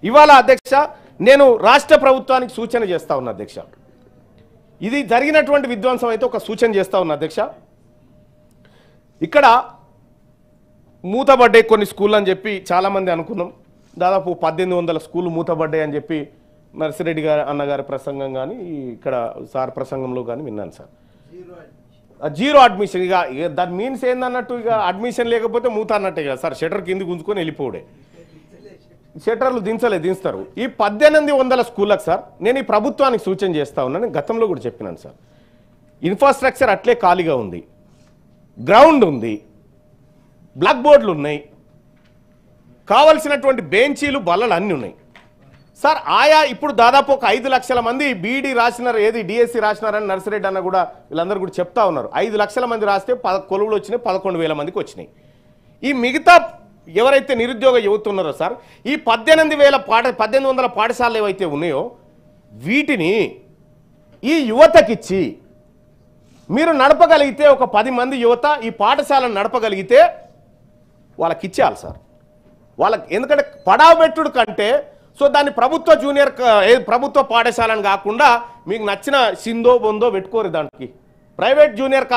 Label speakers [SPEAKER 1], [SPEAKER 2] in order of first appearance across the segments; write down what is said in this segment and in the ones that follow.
[SPEAKER 1] ఇవాళ అధ్యక్ష నేను రాష్ట్ర ప్రభుత్వానికి సూచన చేస్తా ఉన్నా అధ్యక్ష. ఇది జరిగినటువంటి విధ్వంసం అయితే ఒక సూచన చేస్తా ఉన్నా అధ్యక్ష. ఇక్కడ మూతబడ్డాయి కొన్ని స్కూళ్ళు అని చెప్పి చాలామంది అనుకున్నాం. దాదాపు 1800 స్కూళ్ళు మూతబడ్డాయి అని చెప్పి నర్సిరెడ్డి గారు అన్నగారి ప్రసంగం కానీ ఇక్కడ సార్ ప్రసంగంలో కానీ విన్నాను సార్. Zero admission. ఇక దాని మీన్స్ ఏందన్నట్టు, ఇక అడ్మిషన్ లేకపోతే మూత అన్నట్టే కదా సార్. షట్టర్ కింది గుంజుకొని వెళ్ళిపోడే. షట్టర్లు దించుతారు. ఈ 1800 స్కూళ్ళకు సార్ నేను ఈ ప్రభుత్వానికి సూచన చేస్తా ఉన్నాను. గతంలో కూడా చెప్పినాను సార్. ఇన్ఫ్రాస్ట్రక్చర్ అట్లే ఖాళీగా ఉంది, గ్రౌండ్ ఉంది, బ్లాక్ బోర్డులు ఉన్నాయి, కావలసినటువంటి బెంచీలు బల్లలు అన్నీ ఉన్నాయి సార్. ఆయా ఇప్పుడు దాదాపు ఒక 5 లక్షల మంది బీఈడీ రాసినారు, ఏది డిఎస్సి రాసినారని నర్సిరెడ్డి అన్న కూడా వీళ్ళందరూ కూడా చెప్తా ఉన్నారు. 5 లక్షల మంది రాస్తే కొలువులు వచ్చినాయి, 11,000 మందికి వచ్చినాయి. ఈ మిగతా ఎవరైతే నిరుద్యోగ యువత ఉన్నారో సార్, ఈ 1800 పాఠశాలలు ఏవైతే ఉన్నాయో వీటిని ఈ యువతకిచ్చి మీరు నడపగలిగితే, ఒక 10 మంది యువత ఈ పాఠశాలను నడపగలిగితే వాళ్ళకి ఇచ్చేయాలి సార్. వాళ్ళకి ఎందుకంటే పడావబెట్టుడు కంటే సో దాన్ని ప్రభుత్వ పాఠశాలను కాకుండా మీకు నచ్చిన సిందో బొందో పెట్టుకోరు. దానికి ప్రైవేట్ జూనియర్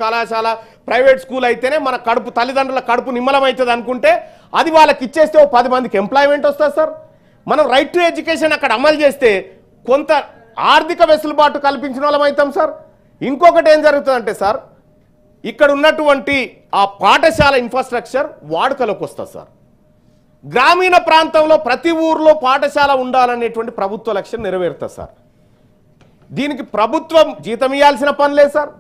[SPEAKER 1] కళాశాల ప్రైవేట్ స్కూల్ అయితేనే మన తల్లిదండ్రుల కడుపు నిమ్మలమవుతుంది అనుకుంటే అది వాళ్ళకి ఇచ్చేస్తే ఓ 10 మందికి ఎంప్లాయ్మెంట్ వస్తుంది సార్. మనం రైట్ టు ఎడ్యుకేషన్ అక్కడ అమలు చేస్తే కొంత ఆర్థిక వెసులుబాటు కల్పించిన వాళ్ళం అవుతాం సార్. ఇంకొకటి ఏం జరుగుతుందంటే సార్, ఇక్కడ ఉన్నటువంటి ఆ పాఠశాల ఇన్ఫ్రాస్ట్రక్చర్ వాడుకలోకి వస్తుంది సార్. గ్రామీణ ప్రాంతంలో ప్రతి ఊర్లో పాఠశాల ఉండాలనేటువంటి ప్రభుత్వ లక్ష్యం నెరవేరుతుంది సార్. దీనికి ప్రభుత్వం జీతం ఇవ్వాల్సిన పని లేదు సార్.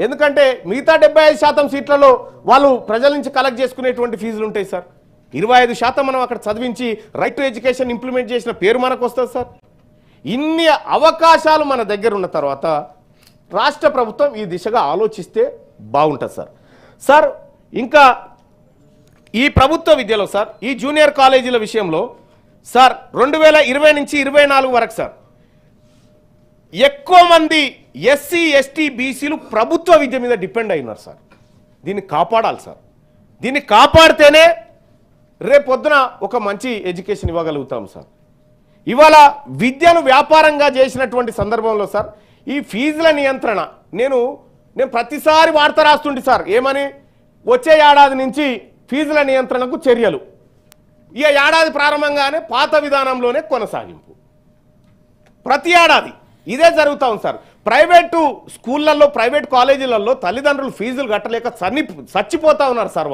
[SPEAKER 1] ఎందుకంటే మిగతా 75% సీట్లలో వాళ్ళు ప్రజల నుంచి కలెక్ట్ చేసుకునేటువంటి ఫీజులు ఉంటాయి సార్. 25% మనం అక్కడ చదివించి రైట్ టు ఎడ్యుకేషన్ ఇంప్లిమెంట్ చేసిన పేరు మనకు వస్తుంది సార్. ఇన్ని అవకాశాలు మన దగ్గర ఉన్న తర్వాత రాష్ట్ర ప్రభుత్వం ఈ దిశగా ఆలోచిస్తే బాగుంటుంది సార్. సార్ ఇంకా ఈ ప్రభుత్వ విద్యలో సార్ ఈ జూనియర్ కాలేజీల విషయంలో సార్ 2020 నుంచి 24 వరకు సార్ ఎక్కువ మంది ఎస్సీ ఎస్టీ బీసీలు ప్రభుత్వ విద్య మీద డిపెండ్ అయినారు సార్. దీన్ని కాపాడాలి సార్. దీన్ని కాపాడితేనే రేపొద్దున ఒక మంచి ఎడ్యుకేషన్ ఇవ్వగలుగుతాం సార్. ఇవాళ విద్యను వ్యాపారంగా చేసినటువంటి సందర్భంలో సార్ ఈ ఫీజుల నియంత్రణ నేను ప్రతిసారి వార్త రాస్తుంటే సార్ ఏమని, వచ్చే ఏడాది నుంచి ఫీజుల నియంత్రణకు చర్యలు. ఈ ఏడాది ప్రారంభంగానే పాత విధానంలోనే కొనసాగింపు. ప్రతి ఏడాది ఇదే జరుగుతూ ఉంది సార్. ప్రైవేటు స్కూళ్ళల్లో ప్రైవేట్ కాలేజీలలో తల్లిదండ్రులు ఫీజులు కట్టలేక చచ్చిపోతూ ఉన్నారు సార్.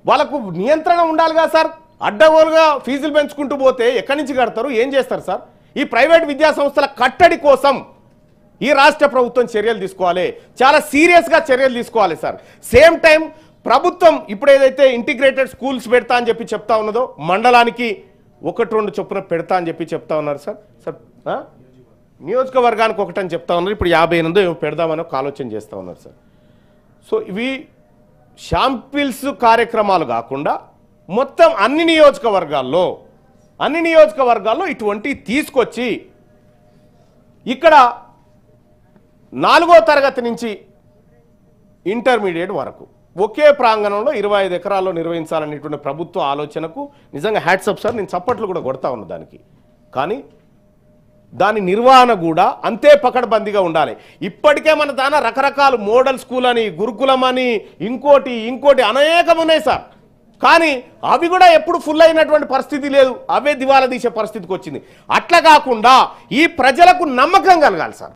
[SPEAKER 1] వాళ్ళకు నియంత్రణ ఉండాలిగా సార్. అడ్డగోలుగా ఫీజులు పెంచుకుంటూ పోతే ఎక్కడి నుంచి కడతారు, ఏం చేస్తారు సార్? ఈ ప్రైవేట్ విద్యా సంస్థల కట్టడి కోసం ఈ రాష్ట్ర ప్రభుత్వం చర్యలు తీసుకోవాలి, చాలా సీరియస్గా చర్యలు తీసుకోవాలి సార్. సేమ్ టైం ప్రభుత్వం ఇప్పుడు ఏదైతే ఇంటిగ్రేటెడ్ స్కూల్స్ పెడతా అని చెప్పి చెప్తా ఉన్నదో మండలానికి 1-2 చొప్పున పెడతా అని చెప్పి చెప్తా ఉన్నారు సార్. నియోజకవర్గానికి 1 అని చెప్తా ఉన్నారు. ఇప్పుడు 58 పెడదామని ఒక ఆలోచన చేస్తూ ఉన్నారు సార్. సో ఇవి షాంపిల్స్ కార్యక్రమాలు కాకుండా మొత్తం అన్ని నియోజకవర్గాల్లో ఇటువంటి తీసుకొచ్చి ఇక్కడ 4వ తరగతి నుంచి ఇంటర్మీడియట్ వరకు ఒకే ప్రాంగణంలో 25 ఎకరాల్లో నిర్వహించాలనేటువంటి ప్రభుత్వ ఆలోచనకు నిజంగా హ్యాట్సప్ సార్. నేను చప్పట్లు కూడా కొడతా ఉన్నా దానికి. కానీ దాని నిర్వహణ కూడా అంతే పకడ్బందీగా ఉండాలి. ఇప్పటికే మన దాని రకరకాల మోడల్ స్కూల్ అని, గురుకులం అని, ఇంకోటి అనేకం ఉన్నాయి సార్. కానీ అవి కూడా ఎప్పుడు ఫుల్ అయినటువంటి పరిస్థితి లేదు, అవే దివాలా తీసే పరిస్థితికి వచ్చింది. అట్లా కాకుండా ఈ ప్రజలకు నమ్మకం కలగాలి సార్.